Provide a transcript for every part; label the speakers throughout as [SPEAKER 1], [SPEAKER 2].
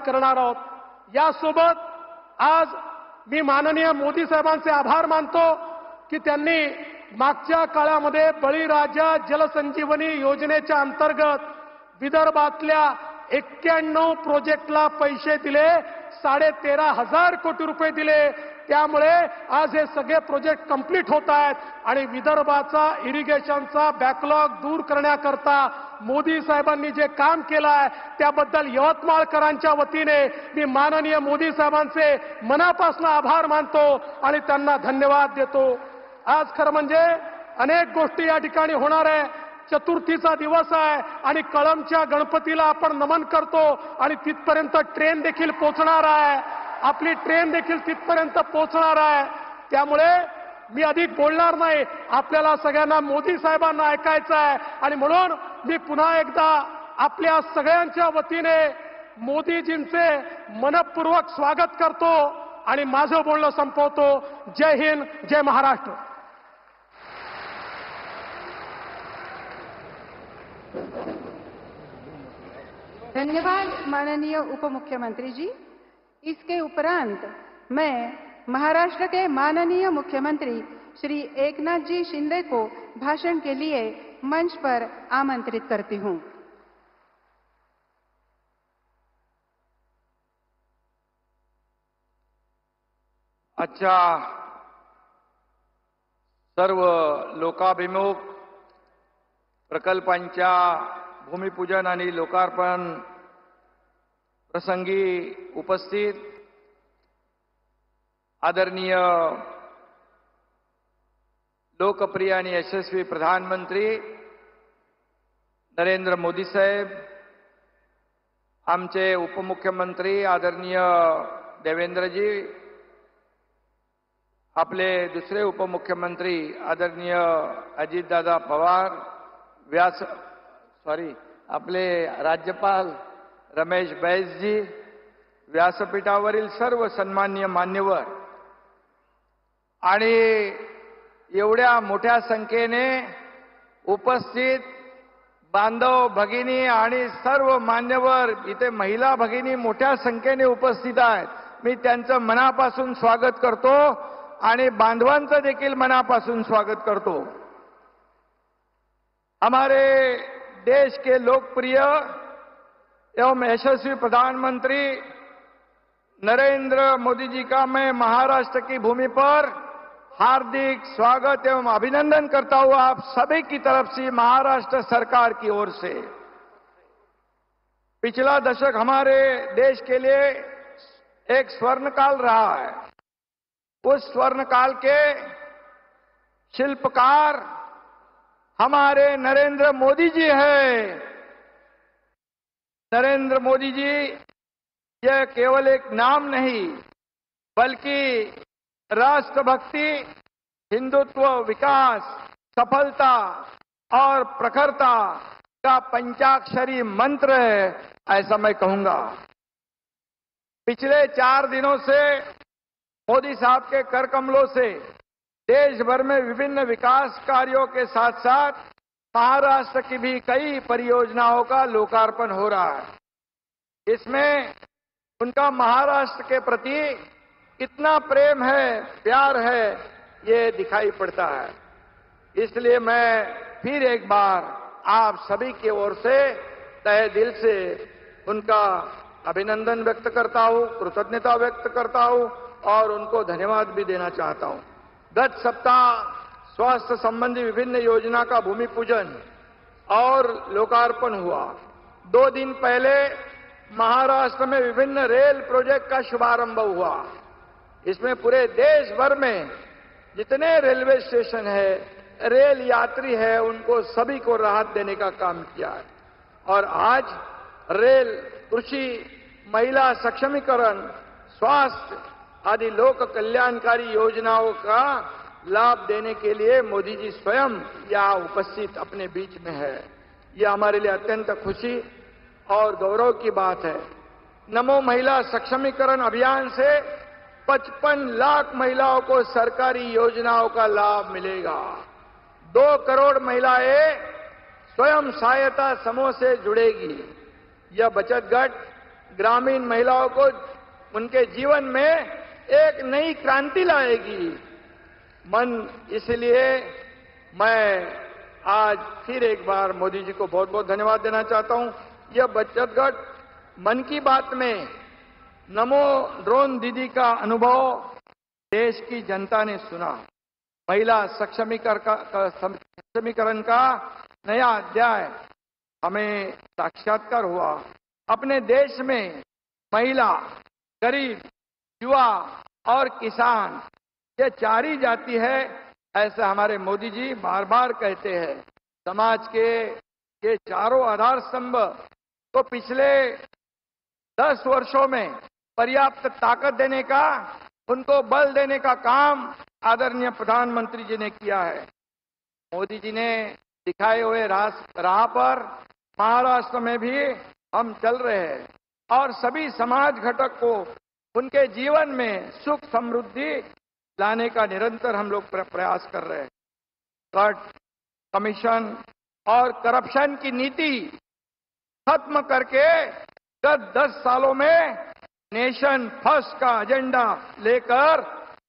[SPEAKER 1] करणार आहोत. यासोबत आज मी माननीय मोदी साहेबांचे आभार मानतो की त्यांनी मागच्या काळामध्ये बळीराजा जलसंजीवनी योजनेच्या अंतर्गत विदर्भातल्या 91 प्रोजेक्टला पैसे दिले, 13,500 कोटी रुपये दिले. त्यामुळे आज हे सगळे प्रोजेक्ट कंप्लीट होत आहेत आणि विदर्भाचा इरिगेशनचा बॅकलॉग दूर करण्याकरता मोदी साहेबांनी जे काम केलं आहे त्याबद्दल यवतमाळकरांच्या वतीने मी माननीय मोदी साहेबांचे मनापासून आभार मानतो आणि त्यांना धन्यवाद देतो. आज खरं म्हणजे अनेक गोष्टी या ठिकाणी होणार आहे. चतुर्थीचा दिवस आहे आणि कळंबच्या गणपतीला आपण नमन करतो आणि तिथपर्यंत ट्रेन देखील पोहोचणार आहे. आपली ट्रेन देखील तिथपर्यंत पोहोचणार आहे. त्यामुळे मी अधिक बोलणार नाही. आपल्याला सगळ्यांना मोदी साहेबांना ऐकायचं आहे आणि म्हणून मी पुन्हा एकदा आपल्या सगळ्यांच्या वतीने मोदीजींचे मनपूर्वक स्वागत करतो आणि माझं बोलणं संपवतो. जय हिंद, जय महाराष्ट्र.
[SPEAKER 2] धन्यवाद माननीय उप मुख्यमंत्री जी. इसके उपरांत मैं महाराष्ट्र के माननीय मुख्यमंत्री श्री एकनाथ जी शिंदे को भाषण के लिए मंच पर आमंत्रित करती हूं.
[SPEAKER 3] अच्छा, सर्व लोकाभिमुख प्रकल्पांच्या भूमिपूजन आणि लोकार्पण प्रसंगी उपस्थित आदरणीय लोकप्रिय आणि यशस्वी प्रधानमंत्री नरेंद्र मोदी साहेब, आमचे उपमुख्यमंत्री आदरणीय देवेंद्रजी, आपले दुसरे उपमुख्यमंत्री आदरणीय अजितदादा पवार, आपले राज्यपाल रमेश बैसजी, व्यासपीठावरील सर्व सन्माननीय मान्यवर आणि एवढ्या मोठ्या संख्येने उपस्थित बांधव भगिनी आणि सर्व मान्यवर, इथे महिला भगिनी मोठ्या संख्येने उपस्थित आहेत. मी त्यांचं मनापासून स्वागत करतो आणि बांधवांचं देखील मनापासून स्वागत करतो. हमारे देश के लोकप्रिय एवं यशस्वी प्रधानमंत्री नरेंद्र मोदी जी का मैं महाराष्ट्र की भूमि पर हार्दिक स्वागत एवं अभिनंदन करता हुआ आप सभी की तरफ से महाराष्ट्र सरकार की ओर से. पिछला दशक हमारे देश के लिए एक स्वर्णकाल रहा है. उस स्वर्णकाल के शिल्पकार हमारे नरेंद्र मोदी जी हैं. नरेंद्र मोदी जी यह केवल एक नाम नहीं बल्कि राष्ट्रभक्ति, हिंदुत्व, विकास, सफलता और प्रखरता का पंचाक्षरी मंत्र है, ऐसा मैं कहूंगा. पिछले 4 दिनों से मोदी साहब के कर कमलों से देश भर में विभिन्न विकास कार्यों के साथ साथ महाराष्ट्र की भी कई परियोजनाओं का लोकार्पण हो रहा है. इसमें उनका महाराष्ट्र के प्रति कितना प्रेम है, प्यार है, ये दिखाई पड़ता है. इसलिए मैं फिर एक बार आप सभी की ओर से तहे दिल से उनका अभिनंदन व्यक्त करता हूं, कृतज्ञता व्यक्त करता हूं और उनको धन्यवाद भी देना चाहता हूं. गत सप्ताह स्वास्थ्य संबंधी विभिन्न योजना का भूमि पूजन और लोकार्पण हुआ. 2 दिन पहले महाराष्ट्र में विभिन्न रेल प्रोजेक्ट का शुभारंभ हुआ. इसमें पूरे देश भर में जितने रेलवे स्टेशन है, रेल यात्री है, उनको सभी को राहत देने का काम किया है. और आज रेल, कृषि, महिला सक्षमीकरण, स्वास्थ्य आदि लोक कल्याणकारी योजनाओं का लाभ देने के लिए मोदी जी स्वयं यहाँ उपस्थित अपने बीच में है. यह हमारे लिए अत्यंत खुशी और गौरव की बात है. नमो महिला सक्षमीकरण अभियान से 55 लाख महिलाओं को सरकारी योजनाओं का लाभ मिलेगा. 2 करोड़ महिलाएं स्वयं सहायता समूह से जुड़ेगी. यह बचत गट ग्रामीण महिलाओं को उनके जीवन में एक नई क्रांति लाएगी। इसलिए मैं आज फिर एक बार मोदी जी को बहुत बहुत धन्यवाद देना चाहता हूं। यह बचत गट मन की बात में नमो ड्रोन दीदी का अनुभव देश की जनता ने सुना। महिला सक्षमीकरण का नया अध्याय हमें साक्षात्कार हुआ। अपने देश में महिला, गरीब, युवा और किसान ये चारी जाति है, ऐसा हमारे मोदी जी बार बार कहते हैं। समाज के ये चारों आधार स्तंभ को पिछले 10 वर्षों में पर्याप्त ताकत देने का, उनको बल देने का काम आदरणीय प्रधानमंत्री जी ने किया है। मोदी जी ने दिखाए हुए राह पर महाराष्ट्र में भी हम चल रहे हैं और सभी समाज घटक को उनके जीवन में सुख समृद्धि लाने का निरंतर हम लोग प्रयास कर रहे हैं। कट, कमीशन और करप्शन की नीति खत्म करके गत 10 सालों में नेशन फर्स्ट का एजेंडा लेकर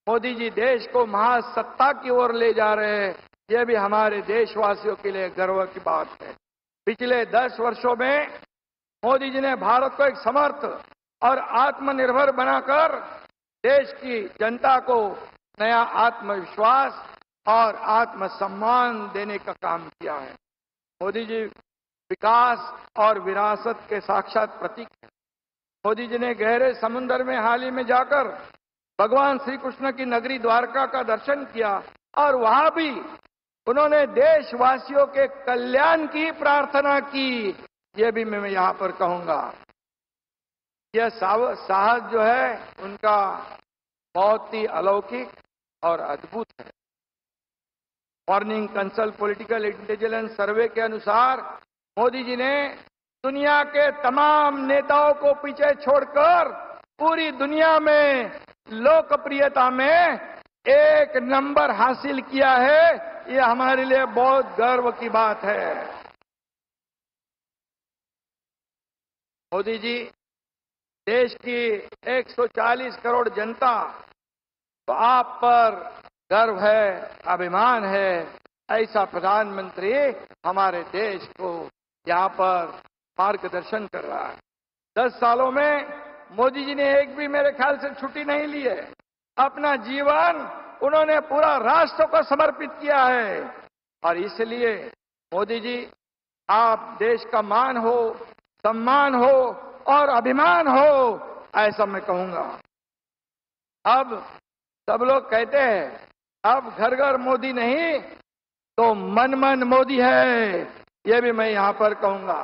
[SPEAKER 3] मोदी जी देश को महासत्ता की ओर ले जा रहे हैं। यह भी हमारे देशवासियों के लिए गर्व की बात है। पिछले 10 वर्षों में मोदी जी ने भारत को एक समर्थ और आत्मनिर्भर बनाकर देश की जनता को नया आत्मविश्वास और आत्मसम्मान देने का काम किया है। मोदी जी विकास और विरासत के साक्षात प्रतीक हैं। मोदी जी ने गहरे समुद्र में हाल ही में जाकर भगवान श्री कृष्ण की नगरी द्वारका का दर्शन किया और वहां भी उन्होंने देशवासियों के कल्याण की प्रार्थना की। यह भी मैं यहां पर कहूंगा। यह साहस जो है उनका बहुत ही अलौकिक और अद्भुत है। मॉर्निंग कंसल्ट पॉलिटिकल इंटेलिजेंस सर्वे के अनुसार मोदी जी ने दुनिया के तमाम नेताओं को पीछे छोड़कर पूरी दुनिया में लोकप्रियता में 1 नंबर हासिल किया है। यह हमारे लिए बहुत गर्व की बात है। मोदी जी देश की 140 करोड़ जनता तो आप पर गर्व है, अभिमान है। ऐसा प्रधानमंत्री हमारे देश को यहाँ पर मार्गदर्शन कर रहा है। 10 सालों में मोदी जी ने एक भी मेरे ख्याल से छुट्टी नहीं ली है। अपना जीवन उन्होंने पूरा राष्ट्र को समर्पित किया है और इसलिए मोदी जी आप देश का मान हो, सम्मान हो और अभिमान हो, ऐसा मैं कहूंगा। अब सब लोग कहते हैं अब घर घर मोदी नहीं तो मन मन मोदी है। यह भी मैं यहां पर कहूंगा।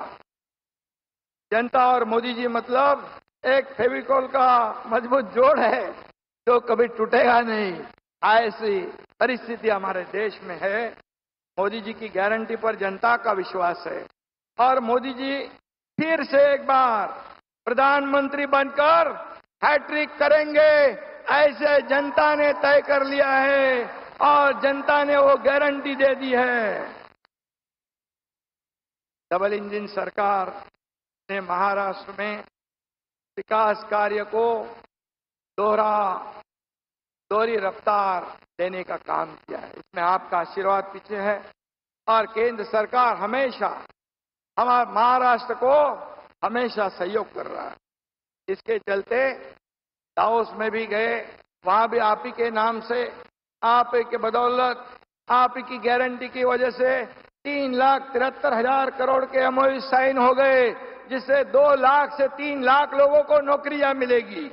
[SPEAKER 3] जनता और मोदी जी मतलब एक फेविकोल का मजबूत जोड़ है जो कभी टूटेगा नहीं। ऐसी परिस्थिति हमारे देश में है। मोदी जी की गारंटी पर जनता का विश्वास है और मोदी जी फिर से एक बार प्रधानमंत्री बनकर हैट्रिक करेंगे, ऐसे जनता ने तय कर लिया है और जनता ने वो गारंटी दे दी है। डबल इंजन सरकार ने महाराष्ट्र में विकास कार्य को दोहरी रफ्तार देने का काम किया है। इसमें आपका आशीर्वाद पीछे है और केंद्र सरकार हमेशा हमारे महाराष्ट्र को हमेशा सहयोग कर रहा है। इसके चलते दावोस में भी गए, वहां भी आप ही के नाम से, आप ही के बदौलत, आप ही की गारंटी की वजह से 3,73,000 करोड़ के एमओयू साइन हो गए, जिससे 2 लाख से 3 लाख लोगों को नौकरियां मिलेगी।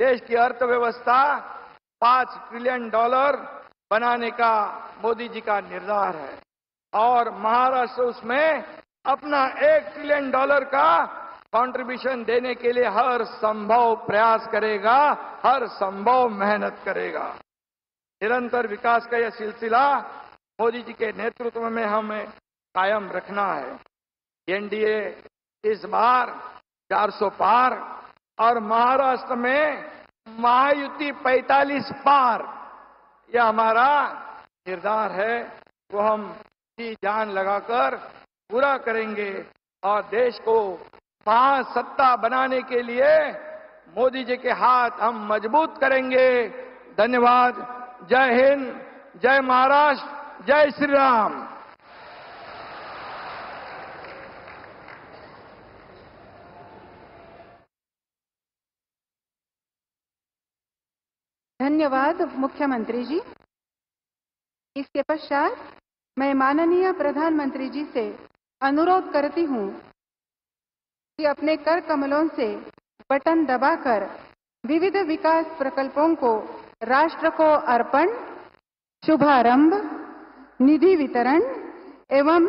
[SPEAKER 3] देश की अर्थव्यवस्था $5 ट्रिलियन बनाने का मोदी जी का निर्धार है और महाराष्ट्र उसमें अपना $1 ट्रिलियन का कंट्रीब्यूशन देने के लिए हर संभव प्रयास करेगा, हर संभव मेहनत करेगा। निरंतर विकास का यह सिलसिला मोदी जी के नेतृत्व में हमें कायम रखना है। एनडीए इस बार 400 पार और महाराष्ट्र में महायुति 45 पार, यह हमारा निर्धार है। वो हम जी जान लगाकर पूरा करेंगे और देश को महासत्ता बनाने के लिए मोदी जी के हाथ हम मजबूत करेंगे। धन्यवाद। जय हिंद, जय महाराष्ट्र, जय श्री राम।
[SPEAKER 2] धन्यवाद मुख्यमंत्री जी। इसके पश्चात मैं माननीय प्रधानमंत्री जी से अनुरोध करती हूं कि अपने कर कमलों से बटन दबाकर विविध विकास प्रकल्पों को राष्ट्र को अर्पण, शुभारंभ, निधि वितरण एवं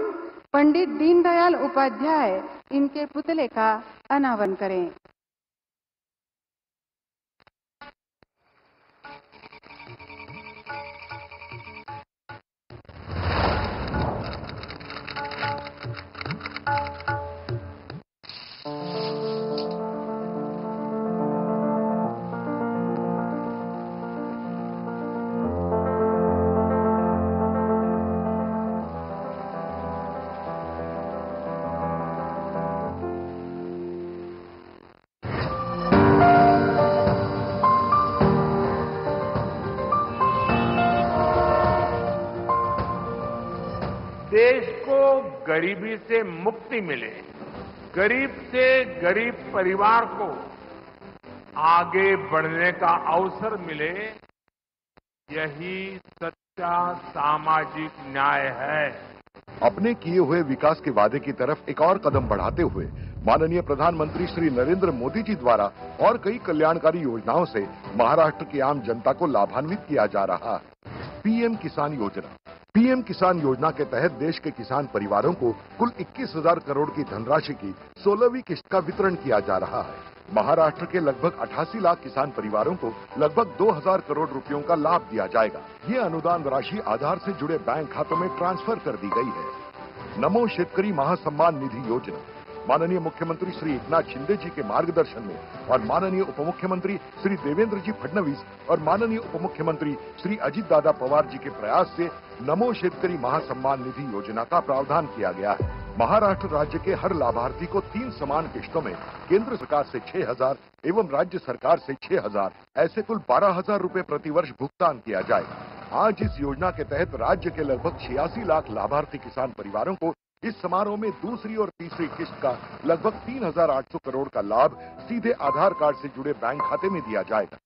[SPEAKER 2] पंडित दीनदयाल उपाध्याय इनके पुतले का अनावरण करें।
[SPEAKER 4] देश को गरीबी से मुक्ति मिले, गरीब से गरीब परिवार को आगे बढ़ने का अवसर मिले, यही सच्चा सामाजिक न्याय है।
[SPEAKER 5] अपने किए हुए विकास के वादे की तरफ एक और कदम बढ़ाते हुए माननीय प्रधानमंत्री श्री नरेंद्र मोदी जी द्वारा और कई कल्याणकारी योजनाओं से महाराष्ट्र की आम जनता को लाभान्वित किया जा रहा है। पीएम किसान योजना। पीएम किसान योजना के तहत देश के किसान परिवारों को कुल 21,000 करोड़ की धनराशि की 16वीं किस्त का वितरण किया जा रहा है। महाराष्ट्र के लगभग 88 लाख किसान परिवारों को लगभग 2,000 करोड़ रुपयों का लाभ दिया जाएगा। ये अनुदान राशि आधार से जुड़े बैंक खातों में ट्रांसफर कर दी गई है। नमो शेतकरी महासम्मान निधि योजना। माननीय मुख्यमंत्री श्री एकनाथ शिंदे जी के मार्गदर्शन में और माननीय उपमुख्यमंत्री श्री देवेंद्र जी फडणवीस और माननीय उपमुख्यमंत्री श्री अजित दादा पवार जी के प्रयास से नमो शेतकरी महासम्मान निधि योजना का प्रावधान किया गया है। महाराष्ट्र राज्य के हर लाभार्थी को 3 समान किश्तों में केंद्र सरकार से 6,000 एवं राज्य सरकार से 6,000 ऐसे कुल 12,000 रुपए प्रतिवर्ष भुगतान किया जाएगा। आज इस योजना के तहत राज्य के लगभग 86 लाख लाभार्थी किसान परिवारों को इस समारोह में दूसरी और तीसरी किस्त का लगभग 3,800 करोड़ का लाभ सीधे आधार कार्ड से जुड़े बैंक खाते में दिया जाएगा।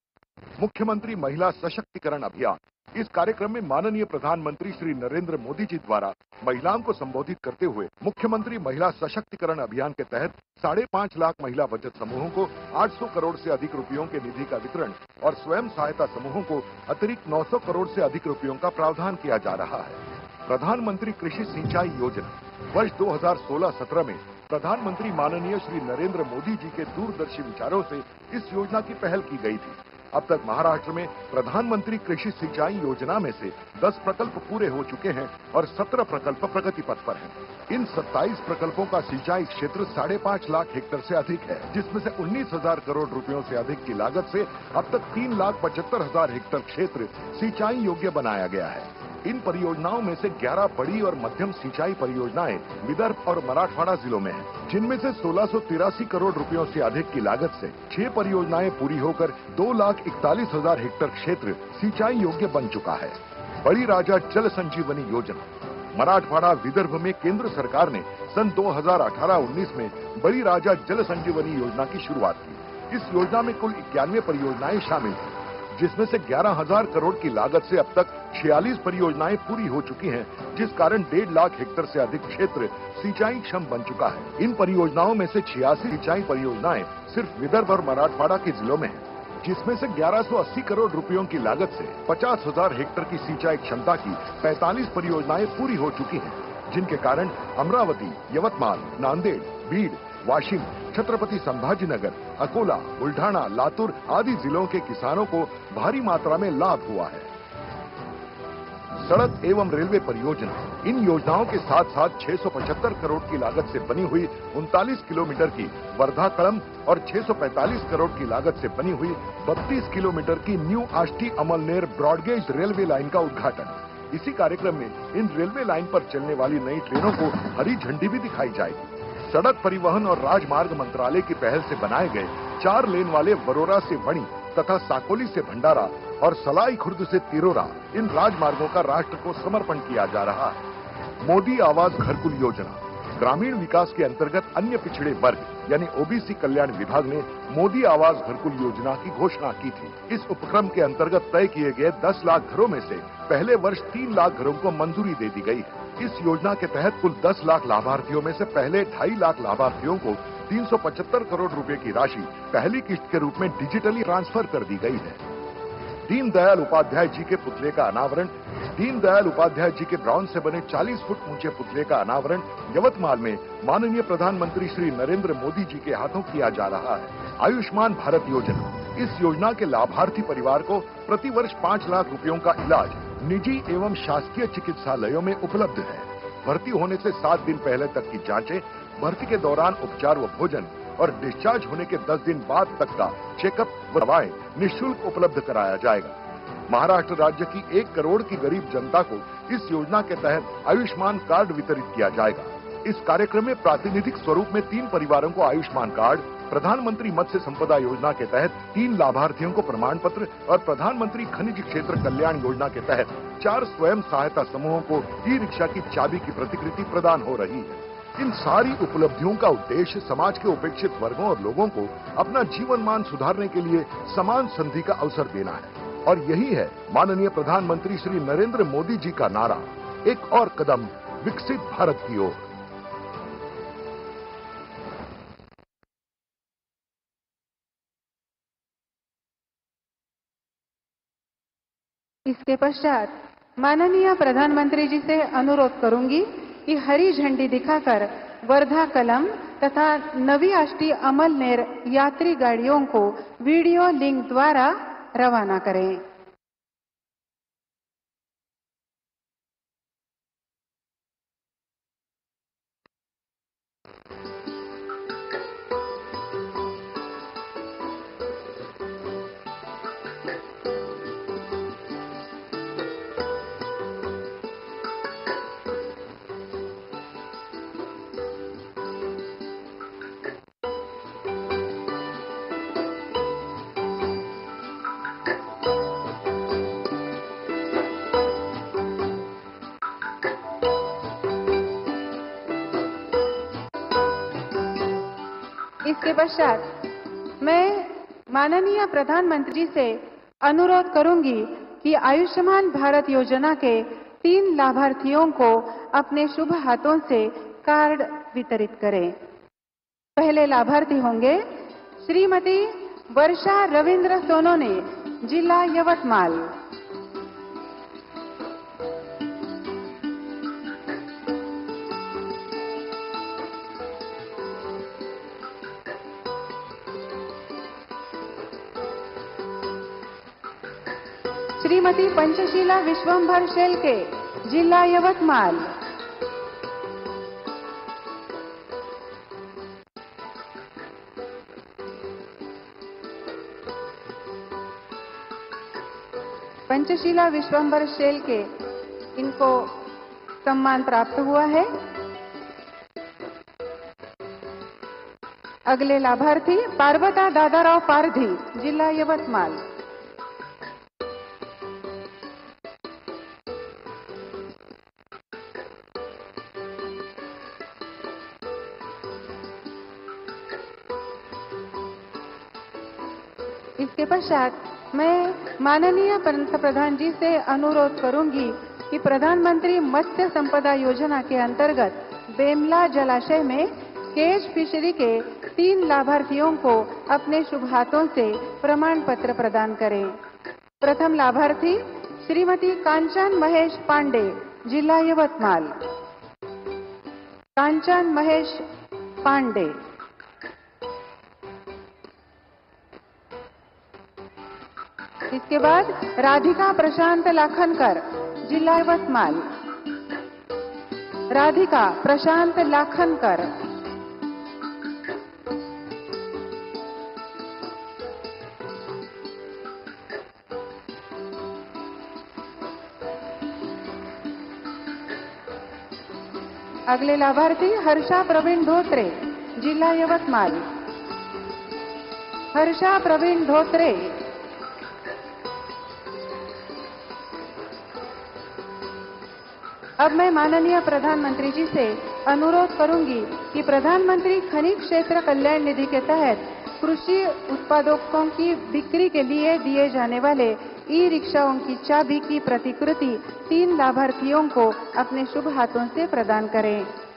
[SPEAKER 5] मुख्यमंत्री महिला सशक्तिकरण अभियान। इस कार्यक्रम में माननीय प्रधानमंत्री श्री नरेंद्र मोदी जी द्वारा महिलाओं को संबोधित करते हुए मुख्यमंत्री महिला सशक्तिकरण अभियान के तहत 5.5 लाख महिला बचत समूहों को 800 करोड़ से अधिक रुपयों के निधि का वितरण और स्वयं सहायता समूहों को अतिरिक्त 900 करोड़ से अधिक रुपयों का प्रावधान किया जा रहा है। प्रधानमंत्री कृषि सिंचाई योजना। वर्ष 2016-17 में प्रधानमंत्री माननीय श्री नरेंद्र मोदी जी के दूरदर्शी विचारों से इस योजना की पहल की गई थी। अब तक महाराष्ट्र में प्रधानमंत्री कृषि सिंचाई योजना में से 10 प्रकल्प पूरे हो चुके हैं और 17 प्रकल्प प्रगति पथ पर हैं। इन 27 प्रकल्पों का सिंचाई क्षेत्र 5.5 लाख हेक्टेयर से अधिक है, जिसमें से 19,000 करोड़ रुपयों से अधिक की लागत से अब तक 3,75,000 हेक्टेयर क्षेत्र सिंचाई योग्य बनाया गया है। इन परियोजनाओं में से 11 बड़ी और मध्यम सिंचाई परियोजनाएं विदर्भ और मराठवाड़ा जिलों में हैं, जिनमें से 1683 करोड़ रुपयों से अधिक की लागत से 6 परियोजनाएं पूरी होकर 2,41,000 हेक्टेयर क्षेत्र सिंचाई योग्य बन चुका है। बड़ी राजा जल संजीवनी योजना। मराठवाड़ा विदर्भ में केंद्र सरकार ने सन 2018-19 में बड़ी राजा जल संजीवनी योजना की शुरुआत की। इस योजना में कुल 91 परियोजनाएं शामिल हैं, जिसमें से 11,000 करोड़ की लागत से अब तक 46 परियोजनाएं पूरी हो चुकी हैं, जिस कारण 1.5 लाख हेक्टेयर से अधिक क्षेत्र सिंचाई क्षम बन चुका है। इन परियोजनाओं में से 86 सिंचाई परियोजनाएं सिर्फ विदर्भ और मराठवाड़ा के जिलों में हैं, जिसमें से 1180 करोड़ रुपयों की लागत से 50,000 हेक्टेयर की सिंचाई क्षमता की 45 परियोजनाएं पूरी हो चुकी हैं, जिनके कारण अमरावती, यवतमाल, नांदेड़, बीड, वाशिम, छत्रपति संभाजीनगर, अकोला, बुल्ढाना, लातूर आदि जिलों के किसानों को भारी मात्रा में लाभ हुआ है। सड़क एवं रेलवे परियोजना। इन योजनाओं के साथ साथ 675 करोड़ की लागत से बनी हुई 39 किलोमीटर की वर्धा कड़म और 645 करोड़ की लागत से बनी हुई 32 किलोमीटर की new Ashti Amalner broad gauge railway line का उद्घाटन। इसी कार्यक्रम में इन रेलवे लाइन पर चलने वाली नई ट्रेनों को हरी झंडी भी दिखाई जाएगी। सड़क परिवहन और राजमार्ग मंत्रालय की पहल से बनाए गए 4 लेन वाले वरोरा से वणी तथा साकोली से भंडारा और सलाई खुर्द से तिरोरा इन राजमार्गों का राष्ट्र को समर्पण किया जा रहा है। मोदी आवास घरकुल योजना ग्रामीण विकास के अंतर्गत अन्य पिछड़े वर्ग यानी ओबीसी कल्याण विभाग ने मोदी आवास घरकुल योजना की घोषणा की थी। इस उपक्रम के अंतर्गत तय किए गए 10 लाख घरों में से पहले वर्ष 3 लाख घरों को मंजूरी दे दी गई है। इस योजना के तहत कुल 10 लाख लाभार्थियों में से पहले 2.5 लाख लाभार्थियों को 375 करोड़ रुपए की राशि पहली किस्त के रूप में डिजिटली ट्रांसफर कर दी गई है। दीनदयाल उपाध्याय जी के पुतले का अनावरण दीनदयाल उपाध्याय जी के ब्रॉन्ज से बने 40 फुट ऊंचे पुतले का अनावरण यवतमाल में माननीय प्रधानमंत्री श्री नरेंद्र मोदी जी के हाथों किया जा रहा है। आयुष्मान भारत योजना इस योजना के लाभार्थी परिवार को प्रति वर्ष 5 लाख रुपयों का इलाज निजी एवं शासकीय चिकित्सालयों में उपलब्ध है। भर्ती होने से 7 दिन पहले तक की जांचें, भर्ती के दौरान उपचार व भोजन और डिस्चार्ज होने के 10 दिन बाद तक का चेकअप व दवाएं निःशुल्क उपलब्ध कराया जाएगा। महाराष्ट्र राज्य की 1 करोड़ की गरीब जनता को इस योजना के तहत आयुष्मान कार्ड वितरित किया जाएगा। इस कार्यक्रम में प्रातिनिधिक स्वरूप में 3 परिवारों को आयुष्मान कार्ड, प्रधानमंत्री मत्स्य संपदा योजना के तहत 3 लाभार्थियों को प्रमाण पत्र और प्रधानमंत्री खनिज क्षेत्र कल्याण योजना के तहत 4 स्वयं सहायता समूहों को ई रिक्शा की चाबी की प्रतिकृति प्रदान हो रही है। इन सारी उपलब्धियों का उद्देश्य समाज के उपेक्षित वर्गों और लोगों को अपना जीवन मान सुधारने के लिए समान संधि का अवसर देना है और यही है माननीय प्रधानमंत्री श्री नरेंद्र मोदी जी का नारा, एक और कदम विकसित भारत की ओर।
[SPEAKER 2] इसके पश्चात माननीय प्रधानमंत्री जी से अनुरोध करूंगी कि हरी झंडी दिखाकर वर्धा कलम तथा नवी आष्टी अमलनेर यात्री गाड़ियों को वीडियो लिंक द्वारा रवाना करें। इसके पश्चात मैं माननीय प्रधानमंत्री जी से अनुरोध करूंगी कि आयुष्मान भारत योजना के 3 लाभार्थियों को अपने शुभ हाथों से कार्ड वितरित करें। पहले लाभार्थी होंगे श्रीमती वर्षा रविंद्र सोनोने, जिला यवतमाल। श्रीमती पंचशीला विश्वंभर शेलके, जिला यवतमाल। पंचशीला विश्वंभर शेलके, इनको सम्मान प्राप्त हुआ है। अगले लाभार्थी पार्वता दादाराव पारधी, जिला यवतमाल। इसके पश्चात मैं माननीय पंतप्रधान जी से अनुरोध करूंगी कि प्रधानमंत्री मत्स्य संपदा योजना के अंतर्गत बेमला जलाशय में केज फिशरी के 3 लाभार्थियों को अपने शुभ हाथों से प्रमाण पत्र प्रदान करें। प्रथम लाभार्थी श्रीमती कांचन महेश पांडे, जिला यवतमाल। कांचन महेश पांडे। इसके बाद राधिका प्रशांत लाखनकर, जिला यवतमाल। राधिका प्रशांत लाखनकर। अगले लाभार्थी हर्षा प्रवीण धोत्रे, जिला यवतमाल। हर्षा प्रवीण धोत्रे। अब मैं माननीय प्रधानमंत्री जी से अनुरोध करूंगी कि प्रधानमंत्री खनिज क्षेत्र कल्याण निधि के तहत कृषि उत्पादकों की बिक्री के लिए दिए जाने वाले ई रिक्शाओं की चाबी की प्रतिकृति 3 लाभार्थियों को अपने शुभ हाथों से प्रदान करें।